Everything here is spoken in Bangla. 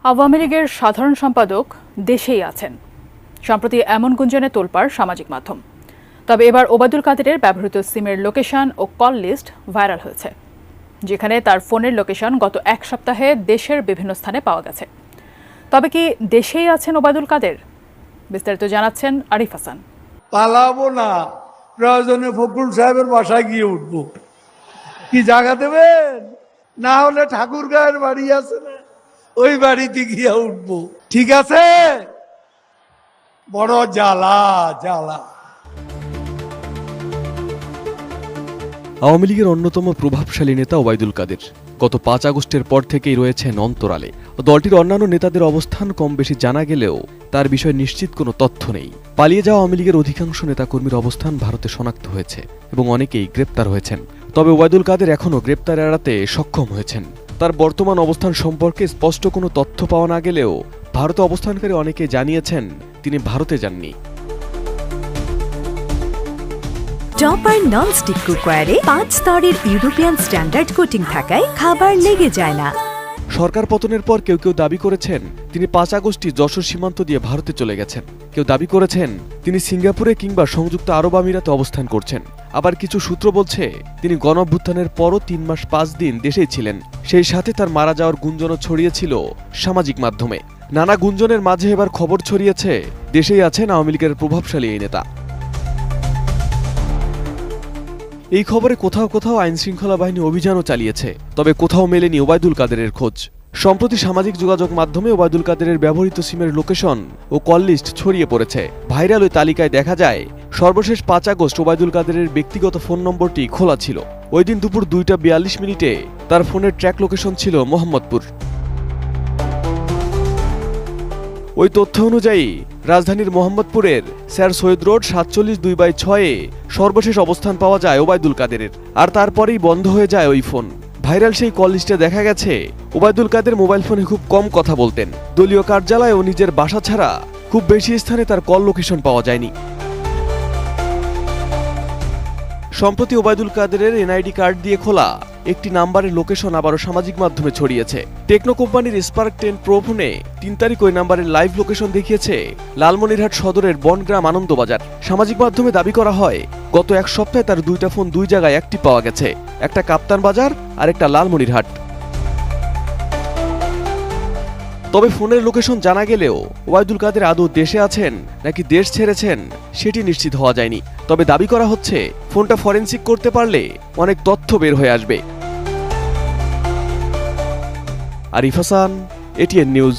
আওয়ামী লীগের সাধারণ সম্পাদক দেশেই আছেন, সম্প্রতি এমন গুঞ্জনে তোলপাড় সামাজিক মাধ্যম। তবে এবার ওবায়দুল কাদেরের ব্যবহৃত সিমের লোকেশন ও কল লিস্ট ভাইরাল হয়েছে, যেখানে তার ফোনের লোকেশন গত এক সপ্তাহে দেশের বিভিন্ন স্থানে পাওয়া গেছে। তবে কি দেশেই আছেন ওবায়দুল কাদের? বিস্তারিত জানাচ্ছেন আরিফ হাসান। পালাবো না, প্রয়োজনে ফখরুল সাহেবের বাসায় গিয়ে উঠবো। কি জায়গা দেবেন? না হলে ঠাকুরগাঁয়ের বাড়ি আছে না, ওই বাড়িতে গিয়ে উঠবো। ঠিক আছে, বড় জ্বালা জ্বালা। আওয়ামী লীগের অন্যতম প্রভাবশালী নেতা ওবায়দুল কাদের গত ৫ আগস্টের পর থেকেই রয়েছেন অন্তরালে। দলটির অন্যান্য নেতাদের অবস্থান কম বেশি জানা গেলেও তার বিষয়ে নিশ্চিত কোনো তথ্য নেই। পালিয়ে যাওয়া আওয়ামী লীগের অধিকাংশ নেতাকর্মীর অবস্থান ভারতে শনাক্ত হয়েছে এবং অনেকেই গ্রেপ্তার হয়েছেন। তবে ওবায়দুল কাদের এখনও গ্রেপ্তার এড়াতে সক্ষম হয়েছেন। তার বর্তমান অবস্থান সম্পর্কে স্পষ্ট কোনো তথ্য পাওয়া না গেলেও ভারতে অবস্থানকারী অনেকে জানিয়েছেন তিনি ভারতে যাননি। টপার ননস্টিক কুকওয়্যারে 5 স্তরের ইউরোপিয়ান স্ট্যান্ডার্ড কোটিং থাকায় খাবার লেগে যায় না। সরকার পতনের পর কেউ কেউ দাবি করেছেন তিনি ৫ আগস্টই যশোর সীমান্ত দিয়ে ভারতে চলে গেছেন। কেউ দাবি করেছেন তিনি সিঙ্গাপুরে কিংবা সংযুক্ত আরব আমিরাতে অবস্থান করছেন। আবার কিছু সূত্র বলছে তিনি গণঅভ্যুত্থানের পরও 3 মাস 5 দিন দেশেই ছিলেন। সেই সাথে তার মারা যাওয়ার গুঞ্জনও ছড়িয়েছিল সামাজিক মাধ্যমে। নানা গুঞ্জনের মাঝে এবার খবর ছড়িয়েছে দেশেই আছেন আওয়ামী লীগের প্রভাবশালী এই নেতা। এই খবরে কোথাও কোথাও আইনশৃঙ্খলা বাহিনী অভিযানও চালিয়েছে, তবে কোথাও মেলেনি ওবায়দুল কাদেরের খোঁজ। সম্প্রতি সামাজিক যোগাযোগ মাধ্যমে ওবায়দুল কাদেরের ব্যবহৃত সিমের লোকেশন ও কল লিস্ট ছড়িয়ে পড়েছে। ভাইরাল ওই তালিকায় দেখা যায় সর্বশেষ ৫ আগস্ট ওবায়দুল কাদেরের ব্যক্তিগত ফোন নম্বরটি খোলা ছিল। ওই দিন দুপুর 2টা 42 মিনিটে তার ফোনের ট্র্যাক লোকেশন ছিল মোহাম্মদপুর। ওই তথ্য অনুযায়ী রাজধানীর মোহাম্মদপুরের স্যার সৈয়দ রোড 47/2/6-এ সর্বশেষ অবস্থান পাওয়া যায় ওবায়দুল কাদেরের। আর তারপরেই বন্ধ হয়ে যায় ওই ফোন। ভাইরাল সেই কল লিস্টে দেখা গেছে ওবায়দুল কাদের মোবাইল ফোনে খুব কম কথা বলতেন। দলীয় কার্যালয় ও নিজের বাসা ছাড়া খুব বেশি স্থানে তার কল লোকেশন পাওয়া যায়নি। সম্প্রতি ওবায়দুল কাদেরের এনআইডি কার্ড দিয়ে খোলা একটি নাম্বারের লোকেশন আবারও সামাজিক মাধ্যমে ছড়িয়েছে। টেকনো কোম্পানির স্পার্ক 10 প্রো ফোনে 3 তারিখ ওই নাম্বারের লাইভ লোকেশন দেখিয়েছে লালমনিরহাট সদরের বনগ্রাম আনন্দবাজার। সামাজিক মাধ্যমে দাবি করা হয় গত এক সপ্তাহে তার 2টা ফোন 2 জায়গায় অ্যাক্টিভ পাওয়া গেছে, একটা কাপ্তান বাজার আর একটা লালমনিরহাট। তবে ফোনের লোকেশন জানা গেলেও ওবায়দুল কাদের আদৌ দেশে আছেন নাকি দেশ ছেড়েছেন সেটি নিশ্চিত হওয়া যায়নি। তবে দাবি করা হচ্ছে ফোনটা ফরেনসিক করতে পারলে অনেক তথ্য বের হয়ে আসবে। Arif Hasan, ATN news.